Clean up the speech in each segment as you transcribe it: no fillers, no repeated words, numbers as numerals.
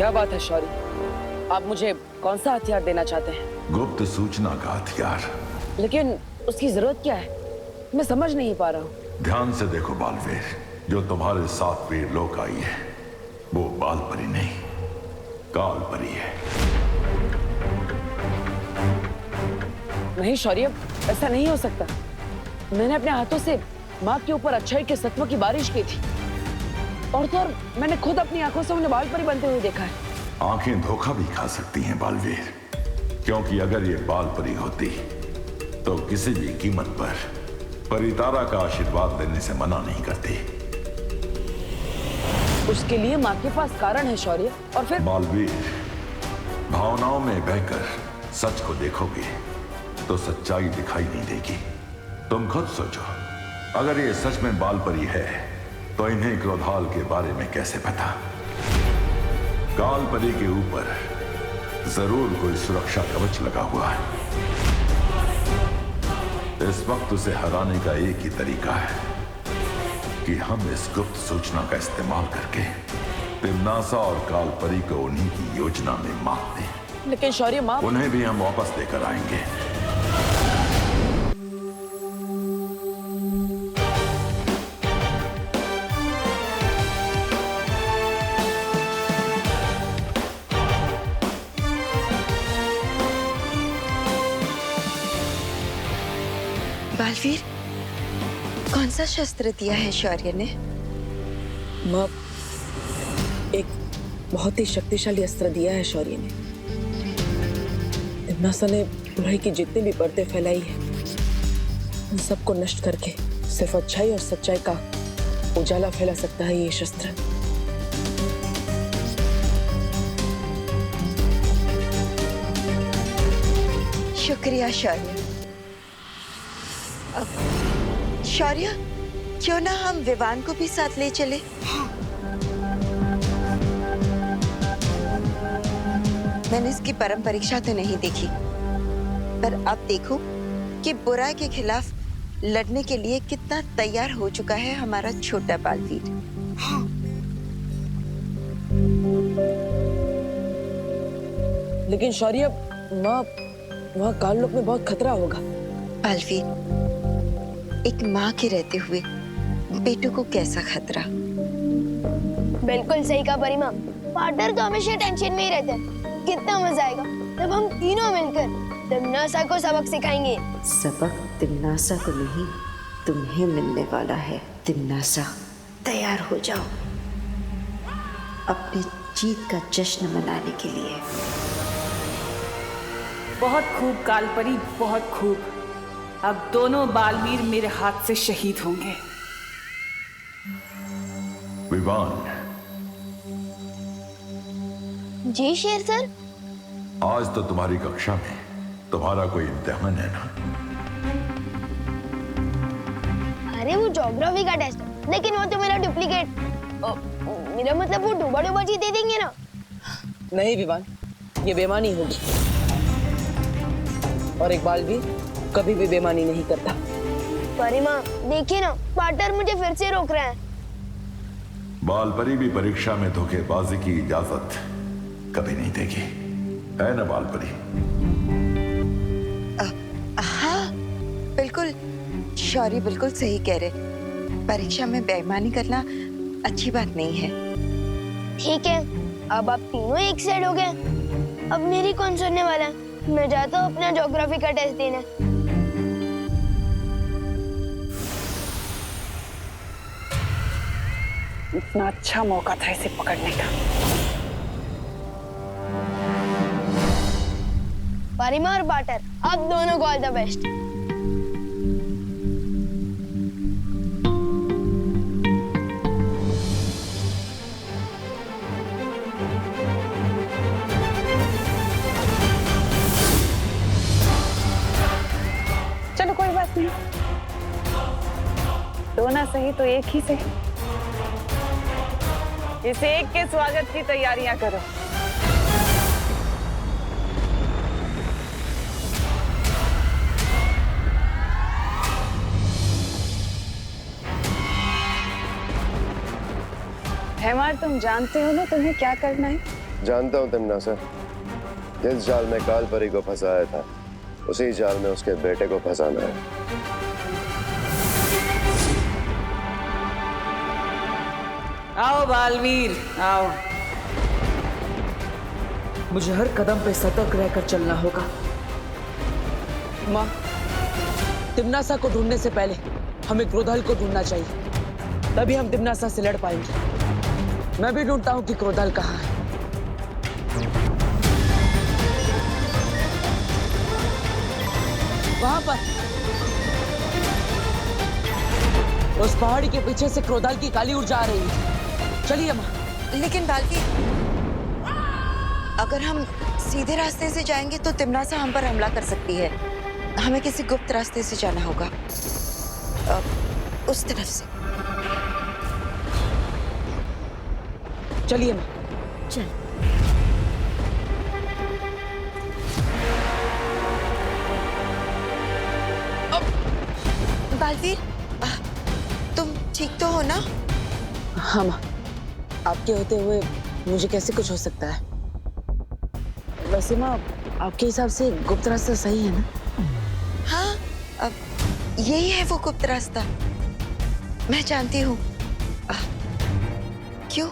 क्या बात है शौर्य, आप मुझे कौन सा हथियार देना चाहते हैं? गुप्त सूचना का हथियार। लेकिन उसकी जरूरत क्या है, मैं समझ नहीं पा रहा हूँ। ध्यान से देखो बालवीर, जो तुम्हारे साथ वीर लोक आई है वो बाल परी नहीं, काल परी है। नहीं शौर्य, ऐसा नहीं हो सकता। मैंने अपने हाथों से माँ के ऊपर अच्छाई के सत्व की बारिश की थी, और तो और मैंने खुद अपनी आंखों से उन्हें बाल परी बनते हुए देखा है। आंखें धोखा भी खा सकती हैं बालवीर, क्योंकि अगर ये बाल परी होती तो किसी भी कीमत पर परितारा का आशीर्वाद देने से मना नहीं करती। उसके लिए माँ के पास कारण है शौर्य। और फिर बालवीर, भावनाओं में बहकर सच को देखोगे तो सच्चाई दिखाई नहीं देगी। तुम खुद सोचो, अगर ये सच में बाल परी है तो इन्हें क्रोधाल के बारे में कैसे पता? काल परी के ऊपर जरूर कोई सुरक्षा कवच लगा हुआ है। इस वक्त उसे हराने का एक ही तरीका है कि हम इस गुप्त सूचना का इस्तेमाल करके तिम्नासा और काल परी को उन्हीं की योजना में मार दें। लेकिन शौर्य, माँ उन्हें भी हम वापस लेकर आएंगे। बालवीर, कौन सा शस्त्र दिया है शौर्य ने? माँ, एक बहुत ही शक्तिशाली अस्त्र दिया है शौर्य ने। तिम्नासा ने बुराई की जितनी भी परतें फैलाई है उन सबको नष्ट करके सिर्फ अच्छाई और सच्चाई का उजाला फैला सकता है ये शस्त्र। शुक्रिया शौर्य। शौर्य, क्यों ना हम विवान को भी साथ ले चले? मैंने इसकी परम परीक्षा तो नहीं देखी, पर अब देखो कि बुराई के खिलाफ लड़ने के लिए कितना तैयार हो चुका है हमारा छोटा बालवीर। लेकिन शौर्य, माँ, वहाँ काललोक में बहुत खतरा होगा। बालवीर, एक माँ के रहते हुए बेटों को कैसा खतरा? बिल्कुल सही कहा परिमा। पार्टनर तो हमेशा टेंशन में ही रहते हैं। कितना मजा आएगा जब हम तीनों मिलकर तिम्नासा को सबक सिखाएंगे। सबक तिम्नासा को नहीं, तुम्हें मिलने वाला है। तिम्नासा, तैयार हो जाओ अपनी जीत का जश्न मनाने के लिए। बहुत खूब कालपरी, बहुत खूब। अब दोनों बालवीर मेरे हाथ से शहीद होंगे। विवान। जी शेर सर। आज तो तुम्हारी कक्षा में तुम्हारा कोई इम्तिहान है ना? अरे वो ज्योग्राफी का टेस्ट है, लेकिन वो तो मेरा डुप्लीकेट। मेरा मतलब वो डूबा डूबा जी दे देंगे ना? नहीं विवान, ये बेईमानी होगी, और एक बालवीर कभी भी बेईमानी नहीं करता। परिमा, देखिए ना, पार्टनर मुझे फिर से रोक रहे हैं। बालपरी भी परीक्षा में धोखेबाजी की इजाजत कभी नहीं देगी, है ना बालपरी? हाँ, बिल्कुल। शौर्य बिल्कुल सही कह रहे। परीक्षा में बेईमानी करना अच्छी बात नहीं है। ठीक है, अब आप तीनों एक साइड हो गए। अब मेरी कौन सुनने वाला है? मैं जाता हूँ अपना ज्योग्राफी का टेस्ट देने। इतना अच्छा मौका था इसे पकड़ने का। परिमा और पार्टनर, आप दोनों को ऑल द बेस्ट। चलो कोई बात नहीं, दो ना सही तो एक ही सही। इस एक के स्वागत की तैयारियां करो। हैमार, तुम जानते हो ना तुम्हें क्या करना है? जानता हूँ तिमनासा, जिस जाल में काल परी को फंसाया था उसी जाल में उसके बेटे को फंसाना है। आओ बालवीर आओ। मुझे हर कदम पे सतर्क रहकर चलना होगा। माँ, तिम्नासा को ढूंढने से पहले हमें क्रोधाल को ढूंढना चाहिए, तभी हम तिम्नासा से लड़ पाएंगे। मैं भी ढूंढता हूँ कि क्रोधाल कहाँ है। वहां पर उस पहाड़ी के पीछे से क्रोधाल की काली ऊर्जा आ रही है। चलिए माँ। लेकिन बालवीर, अगर हम सीधे रास्ते से जाएंगे तो तिम्नासा हम पर हमला कर सकती है। हमें किसी गुप्त रास्ते से जाना होगा, उस तरफ से। चलिए माँ। चल। बालवीर, तुम ठीक तो हो ना? हाँ माँ, आपके होते हुए मुझे कैसे कुछ हो सकता है। वैसे माँ, आपके हिसाब से गुप्त रास्ता सही है ना? हाँ, अब यही है वो गुप्त रास्ता। मैं जानती हूँ। क्यों,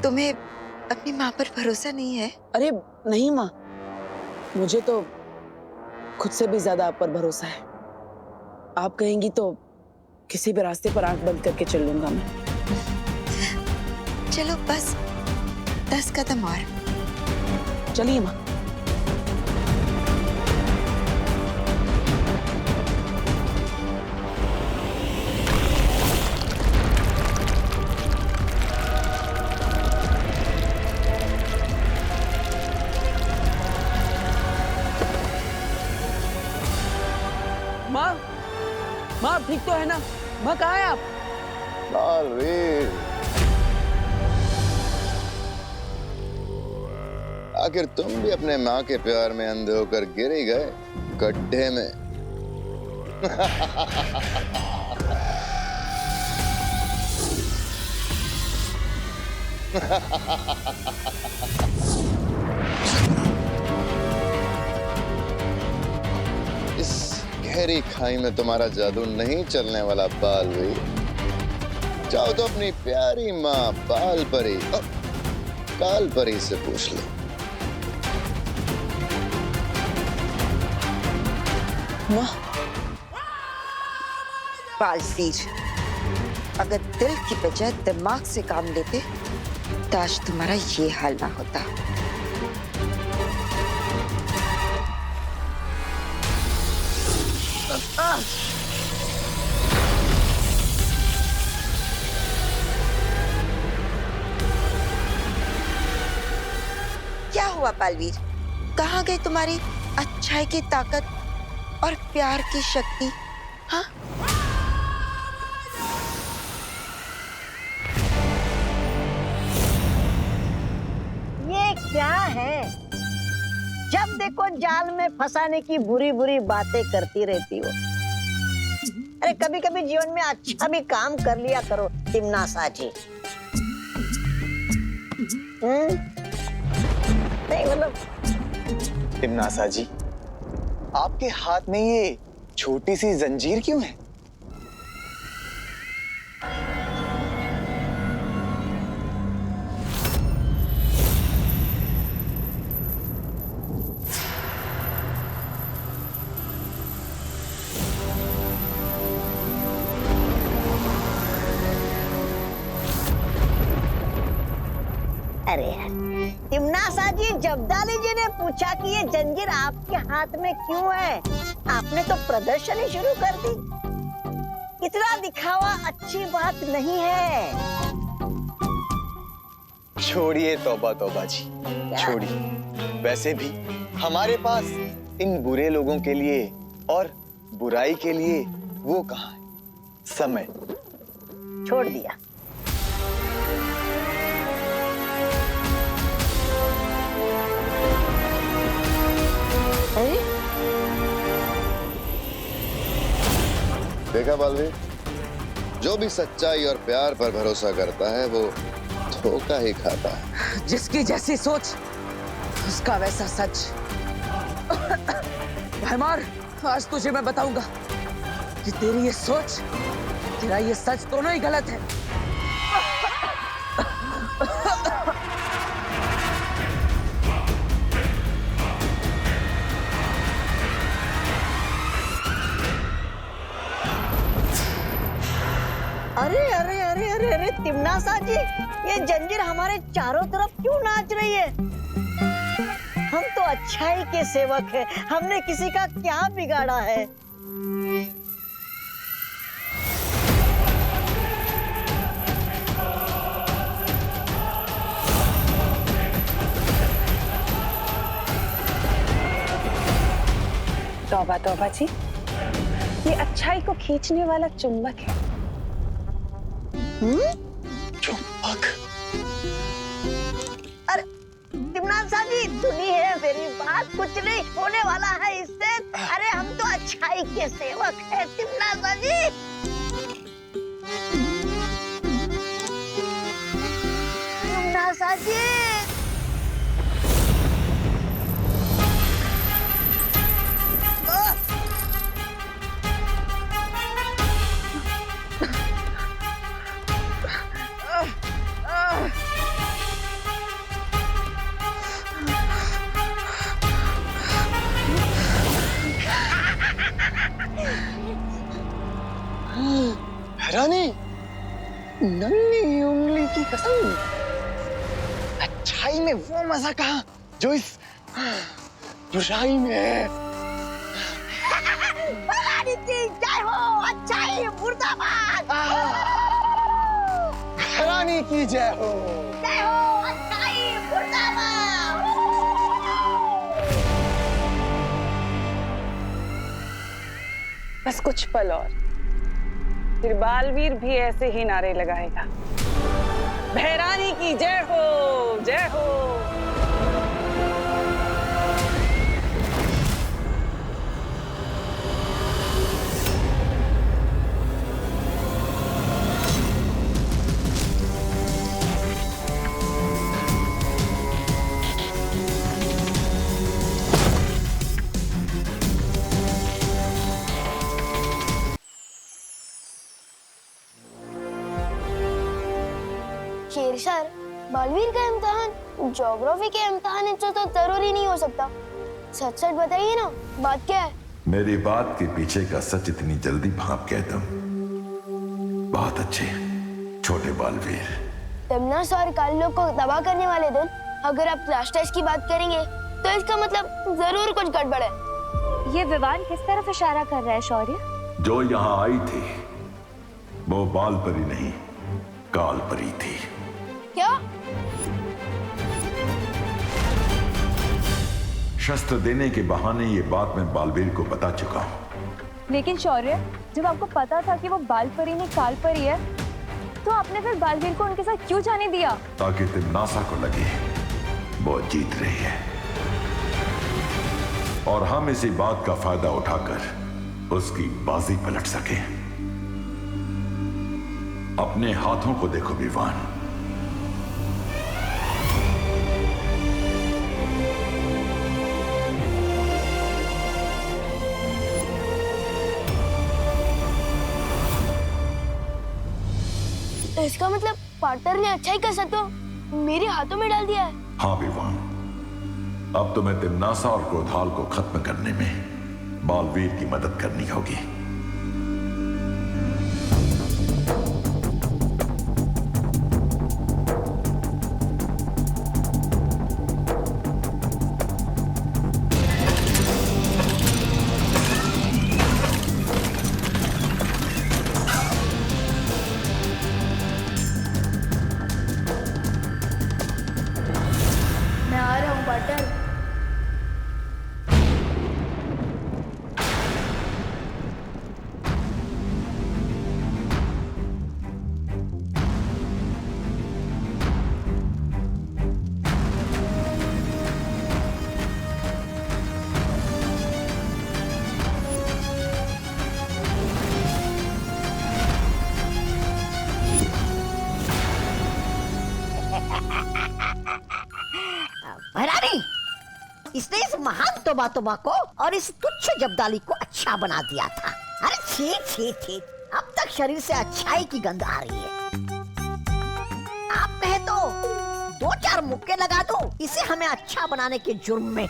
तुम्हें अपनी माँ पर भरोसा नहीं है? अरे नहीं माँ, मुझे तो खुद से भी ज्यादा आप पर भरोसा है। आप कहेंगी तो किसी भी रास्ते पर आंख बंद करके चल लूंगा मैं। चलो बस 10 कदम और। चलिए माँ। माँ, माँ आप ठीक तो है ना? माँ कहाँ है आप? बालवीर, आखिर तुम भी अपने माँ के प्यार में अंधे होकर गिर ही गए गड्ढे में। इस गहरी खाई में तुम्हारा जादू नहीं चलने वाला बालवीर। जाओ तो अपनी प्यारी माँ बाल परी काल परी से पूछ लो। माँ, बालवीर, अगर दिल की बजाय दिमाग से काम लेते तो आज तुम्हारा ये हाल ना होता। क्या हुआ बालवीर? कहाँ गई तुम्हारी अच्छाई की ताकत और प्यार की शक्ति? हाँ, ये क्या है? जब देखो जाल में फंसाने की बुरी बुरी बातें करती रहती हो। अरे कभी कभी जीवन में अच्छा भी काम कर लिया करो तिम्नासा जी। नहीं मतलब तिम्नासा जी, आपके हाथ में ये छोटी सी जंजीर क्यों है? अरे यार, तिम्नासा जी, जब्दाली जी ने पूछा कि ये जंजीर आपके हाथ में क्यों है? आपने तो प्रदर्शनी शुरू कर दी। इतना दिखावा अच्छी बात नहीं है। छोड़िए तौबा तौबा जी, छोड़िए। वैसे भी हमारे पास इन बुरे लोगों के लिए और बुराई के लिए वो कहाँ है समय। छोड़ दिया। देखा बालवीर, जो भी सच्चाई और प्यार पर भरोसा करता है वो धोखा ही खाता है। जिसकी जैसी सोच उसका वैसा सच। भैमार, आज तुझे मैं बताऊंगा कि तेरी ये सोच, तेरा ये सच दोनों ही गलत है। अरे अरे अरे अरे अरे तिमनासा जी, ये जंजीर हमारे चारों तरफ क्यों नाच रही है? हम तो अच्छाई के सेवक हैं, हमने किसी का क्या बिगाड़ा है? तौबा तौबा जी, ये अच्छाई को खींचने वाला चुंबक है। चुंबक? अरे तिमनासा जी, सुनी है मेरी बात, कुछ नहीं होने वाला है इससे। अरे हम तो अच्छाई के सेवक हैं तिमनासा जी। तिमनासा जी, रानी, नन्ही उंगली की कसम, अच्छाई में वो मजा कहाँ जो इस बुराई में है। भवानी की जय हो, अच्छाई मुर्दाबाद। रानी की जय हो। जय हो, अच्छाई मुर्दाबाद। बस कुछ पल और, फिर बालवीर भी ऐसे ही नारे लगाएगा, भैरानी की जय हो, जय हो। शेरशाह, बालवीर का इम्तिहान ज्योग्राफी के इम्तिहान से तो जरूरी नहीं हो सकता। सच सच बताइए ना, बात क्या है? मेरी बात के पीछे का सच इतनी जल्दी भांप गए तुम? बहुत अच्छे छोटे बालवीर। तिमनासा और कालिलोक को तबाह करने वाले दिन अगर आप क्लास टेस्ट की बात करेंगे तो इसका मतलब जरूर कुछ गड़बड़ है। ये विवान किस तरफ इशारा कर रहा है शौर्य? जो यहाँ आई थी वो बाल परी नहीं, काल परी थी। क्या? शस्त्र देने के बहाने ये बात मैं बालवीर को बता चुका हूँ। लेकिन शौर्य, जब आपको पता था कि वो बाल परी नहीं काल परी है, तो आपने फिर बालवीर को उनके साथ क्यों जाने दिया? ताकि तिमनासा को लगे वो जीत रही है और हम इसी बात का फायदा उठाकर उसकी बाजी पलट सके। अपने हाथों को देखो विवान। इसका मतलब पार्टनर ने अच्छाई का सत्व मेरे हाथों में डाल दिया है। हाँ विवान, अब तुम्हें तिमनासा और क्रोधाल को खत्म करने में बालवीर की मदद करनी होगी। मैं आ रहा हूँ पार्टनर। महारानी, इसने इस महान तोबा को और इस तुच्छ जब्दाली को अच्छा बना दिया था। अरे छी छी छी, अब तक शरीर से अच्छाई की गंध आ रही है। आप कहे तो 2-4 मुक्के लगा दो इसे हमें अच्छा बनाने के जुर्म में।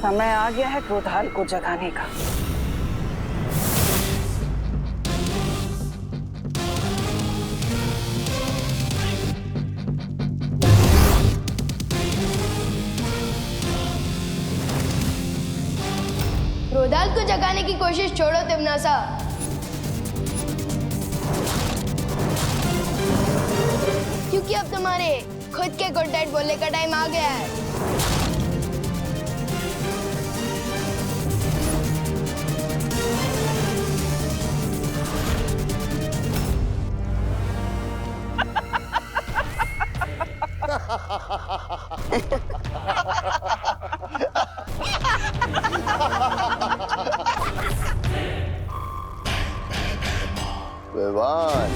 समय आ गया है क्रोधाल को जगाने का। क्रोधाल को जगाने की कोशिश छोड़ो तिम्नासा। क्योंकि अब तुम्हारे खुद के गुड नाइट बोलने का टाइम आ गया है। विवान,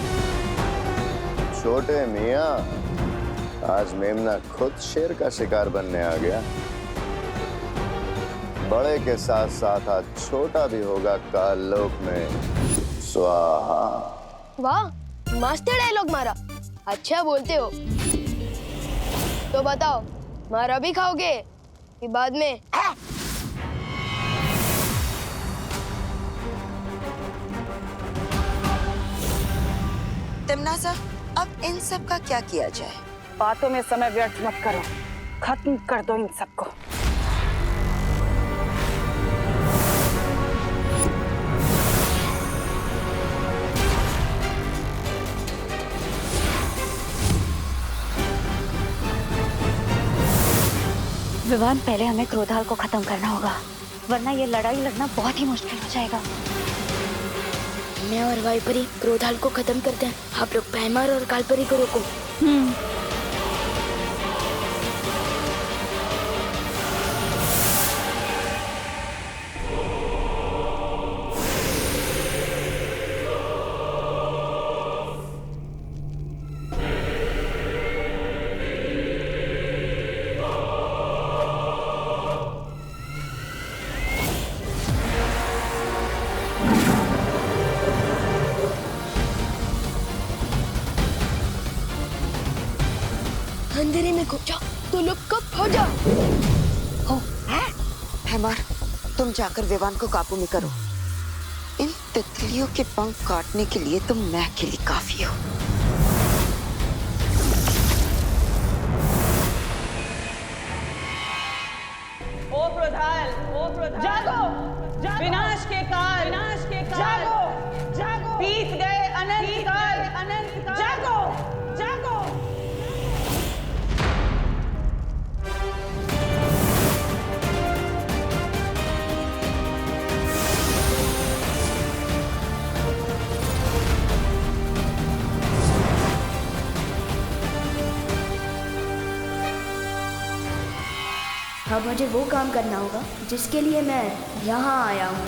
छोटे मियाँ, आज मेमना खुद शेर का शिकार बनने आ गया। बड़े के साथ साथ आज छोटा भी होगा काल लोक में। स्वाहा। वाह, मस्त डायलॉग मारा। अच्छा बोलते हो। तो बताओ, मारा भी खाओगे कि बाद में? तिम्नासा, अब इन सब का क्या किया जाए? बातों में समय व्यर्थ मत करो, खत्म कर दो इन सबको। विवान, पहले हमें क्रोधाल को खत्म करना होगा, वरना ये लड़ाई लड़ना बहुत ही मुश्किल हो जाएगा। मैं और वाइपरी क्रोधाल को खत्म करते हैं, आप लोग पैमार और कालपरी को रोको। अंधेरे में घुस जाओ तो लोग कब हो जाओ। हो, हैमार, तुम जाकर विवान को काबू में करो। इन तितलियों के पंख काटने के लिए तुम मैं अकेली काफी हो। ओ क्रोधाल, जागो, विनाश के काल, जागो, जागो, बीत गए अनंत काल, जागो, जागो। अब मुझे वो काम करना होगा जिसके लिए मैं यहाँ आया हूँ।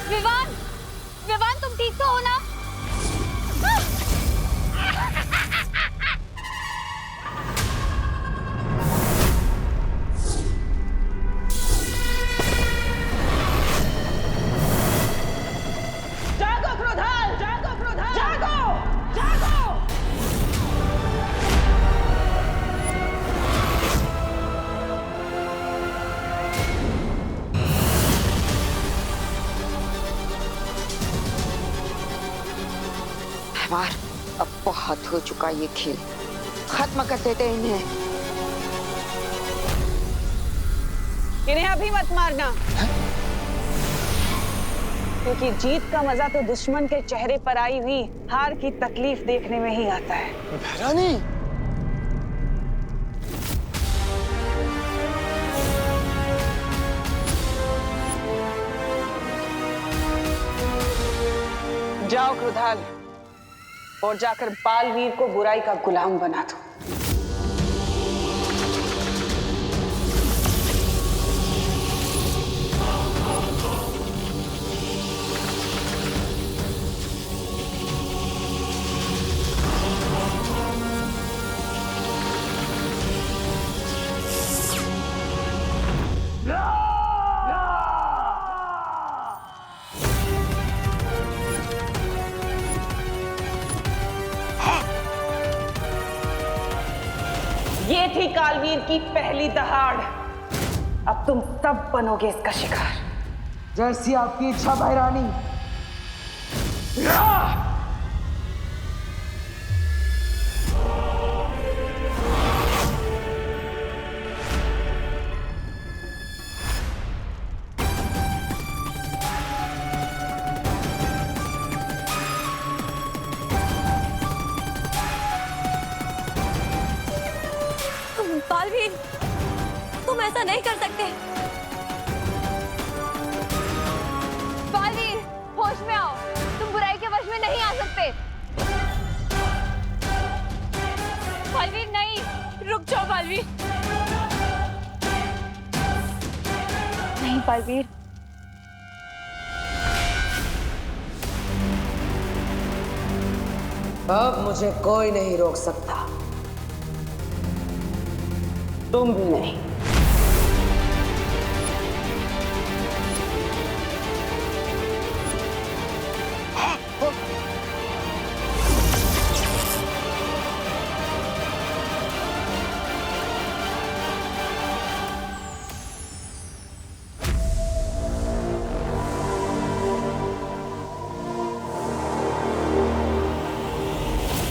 विवान, विवान, तुम ठीक तो हो ना? हैमार, अब बहुत हो चुका ये खेल, खत्म कर देते इन्हें। इन्हें अभी मत मारना, क्योंकि जीत का मजा तो दुश्मन के चेहरे पर आई हुई हार की तकलीफ देखने में ही आता है। भैरानी, जाओ क्रोधाल और जाकर बालवीर को बुराई का गुलाम बना दो। ये थी कालवीर की पहली दहाड़। अब तुम सब बनोगे इसका शिकार। जैसी आपकी इच्छा भैरानी। बालवीर, तुम ऐसा नहीं कर सकते। बालवीर, होश में आओ। तुम बुराई के वश में नहीं आ सकते। बालवीर नहीं, रुक जाओ बालवीर। नहीं बालवीर, अब मुझे कोई नहीं रोक सकता, तुम भी नहीं।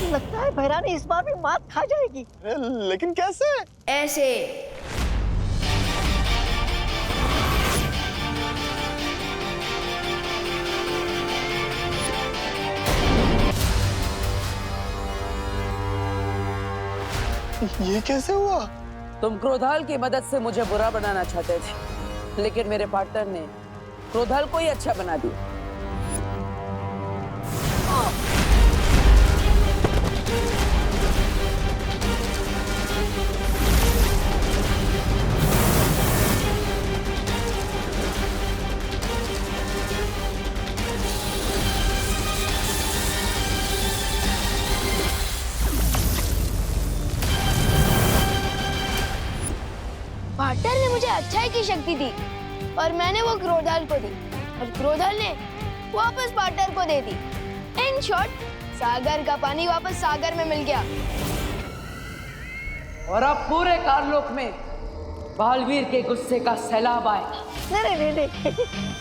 लगता है भैरानी इस बार भी मात खा जाएगी। लेकिन कैसे? ऐसे। ये कैसे हुआ? तुम क्रोधाल की मदद से मुझे बुरा बनाना चाहते थे, लेकिन मेरे पार्टनर ने क्रोधाल को ही अच्छा बना दिया। पार्टनर ने मुझे अच्छाई की शक्ति दी और मैंने वो क्रोधाल को दी और क्रोधाल ने वापस पार्टनर को दे दी। इन शॉर्ट, सागर का पानी वापस सागर में मिल गया। और अब पूरे कारलोक में बालवीर के गुस्से का सैलाब आएगा। नहीं नहीं नहीं।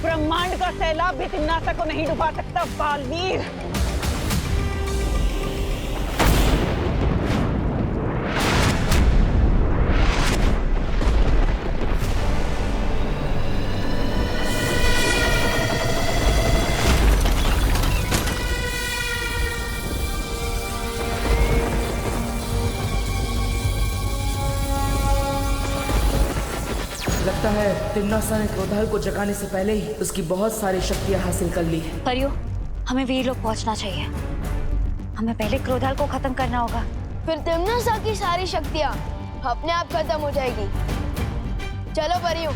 ब्रह्मांड का सैलाब भी तिम्नासा को नहीं डुबा सकता बालवीर। तिम्नासा ने क्रोधाल को जगाने से पहले ही उसकी बहुत सारी शक्तियां हासिल कर ली है। परियो, हमें वीर लोग पहुंचना चाहिए। हमें पहले क्रोधाल को खत्म करना होगा। फिर तिम्नासा की सारी शक्तियाँ अपने आप खत्म हो जाएगी। चलो परियों।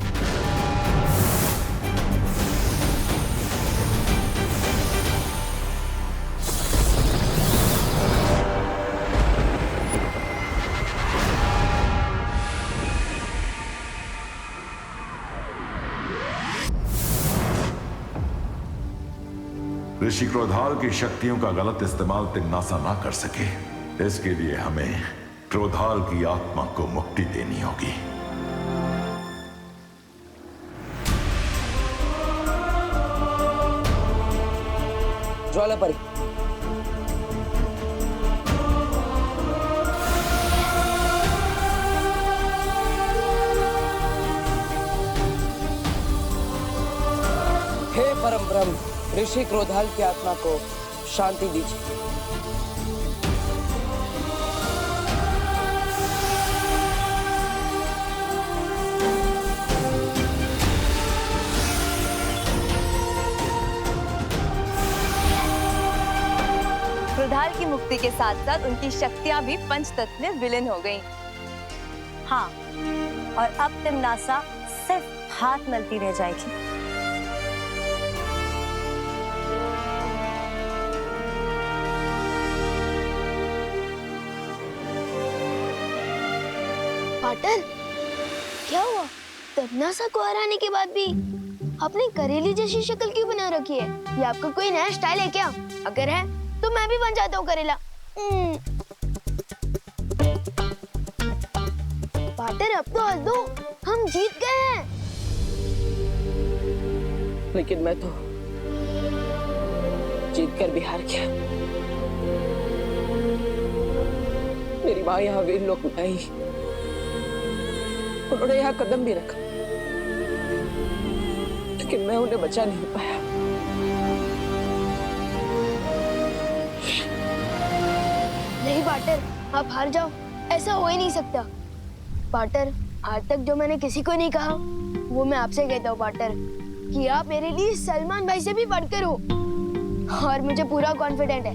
ऋषि क्रोधाल की शक्तियों का गलत इस्तेमाल तिम्नासा ना कर सके, इसके लिए हमें क्रोधाल की आत्मा को मुक्ति देनी होगी। ज्वालापरी, हे परम ब्रह्म, ऋषि क्रोधाल की आत्मा को शांति दीजिए। क्रोधाल की मुक्ति के साथ साथ उनकी शक्तियां भी पंचतत्व में विलीन हो गईं। हाँ, और अब तिम्नासा सिर्फ हाथ मलती रह जाएगी। पाटर, क्या हुआ? तिम्नासा को हराने के बाद भी आपने करेली जैसी शक्ल क्यों बना रखी है? ये आपका कोई नया स्टाइल है क्या? अगर है तो मैं भी बन जाता हूँ करेला। पाटर, अब तो हंस दो, हम जीत गए हैं। लेकिन मैं तो जीत कर भी हार गया। मेरी माँ यहाँ वीर लोक में आई, उन्होंने यहाँ कदम भी रखा, लेकिन मैं उन्हें बचा नहीं पाया। नहीं पाटर, आप हार जाओ, ऐसा हो ही नहीं सकता। पाटर, आज तक जो मैंने किसी को नहीं कहा वो मैं आपसे कहता हूँ पाटर, कि आप मेरे लिए सलमान भाई से भी बढ़कर हो। और मुझे पूरा कॉन्फिडेंट है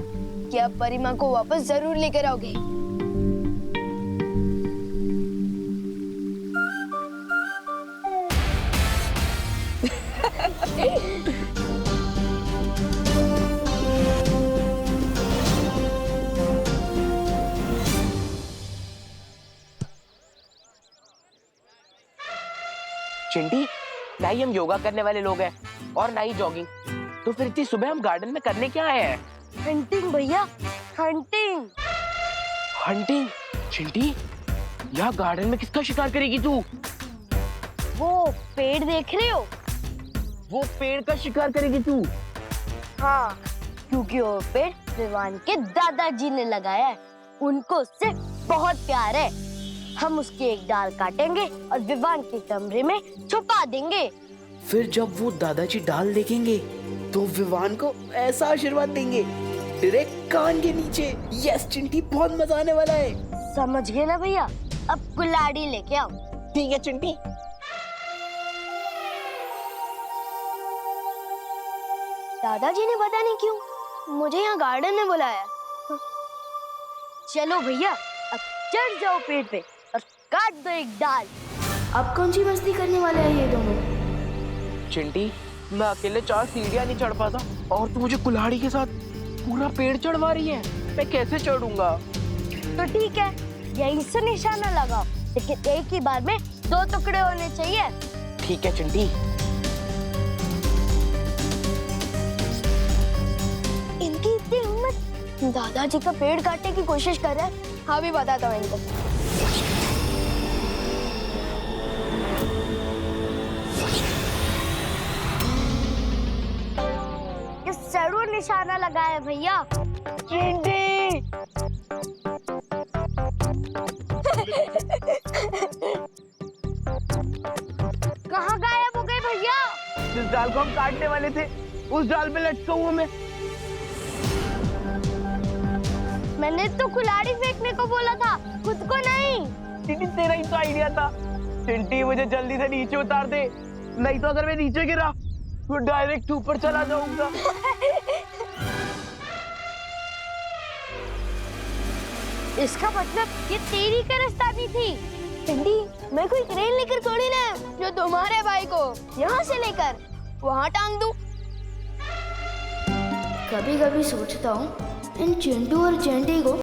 कि आप परिमा को वापस जरूर लेकर आओगे। चिंटी, ना ही हम योगा करने वाले लोग हैं और ना ही जॉगिंग, तो फिर इतनी सुबह हम गार्डन में करने क्या आए हैं? हंटिंग भैया, हंटिंग। हंटिंग? चिंटी, यहाँ गार्डन में किसका शिकार करेगी तू? वो पेड़ देख रहे हो? वो पेड़ का शिकार करेगी तू? हाँ, क्योंकि वो पेड़ विवान के दादाजी ने लगाया है। उनको उससे बहुत प्यार है। हम उसकी एक डाल काटेंगे और विवान के कमरे में छुपा देंगे। फिर जब वो दादाजी डाल देखेंगे तो विवान को ऐसा आशीर्वाद देंगे, डायरेक्ट कान के नीचे। यस चिंटी, बहुत मजा आने वाला है। समझ गए ना भैया? अब कुल्हाड़ी लेके आओ। ठीक है चिंटी। दादाजी ने पता नहीं क्यों मुझे यहाँ गार्डन में बुलाया। चलो भैया, अब चढ़ जाओ पेड़ पे और काट दो एक डाल। अब कौन सी मस्ती करने वाले हैं ये दोनों? चिंटी, मैं अकेले 4 सीढ़ियाँ नहीं चढ़ पाता और तू मुझे कुल्हाड़ी के साथ पूरा पेड़ चढ़वा रही है। मैं कैसे चढ़ूंगा? तो ठीक है, यहीं से निशाना लगाओ, लेकिन एक ही बार में 2 टुकड़े होने चाहिए। ठीक है चिंटी। इनकी इतनी हिम्मत, दादाजी का पेड़ काटने की कोशिश कर रहा है। हाँ, भी बताता हूँ इनको। जरूर निशाना लगाया भैया। चिंटी। कहाँ गायब हो गए भैया? जिस डाल को हम काटने वाले थे उस डाल पे लटका हुआ मैं। मैंने तो कुल्हाड़ी फेंकने को बोला था, खुद को नहीं। चिंटी, तेरा ही तो आइडिया था। चिंटी, मुझे जल्दी से नीचे उतार दे नहीं तो अगर मैं नीचे गिरा तो डायरेक्ट ऊपर चला जाऊंगा। इसका मतलब ये तेरी कारस्तानी थी। टिंडी, मैं कोई क्रेन लेकर थोड़ी ना जो तुम्हारे भाई को यहाँ से लेकर वहाँ टांग दूं। कभी कभी सोचता हूँ इन चिंटू और चेंटी को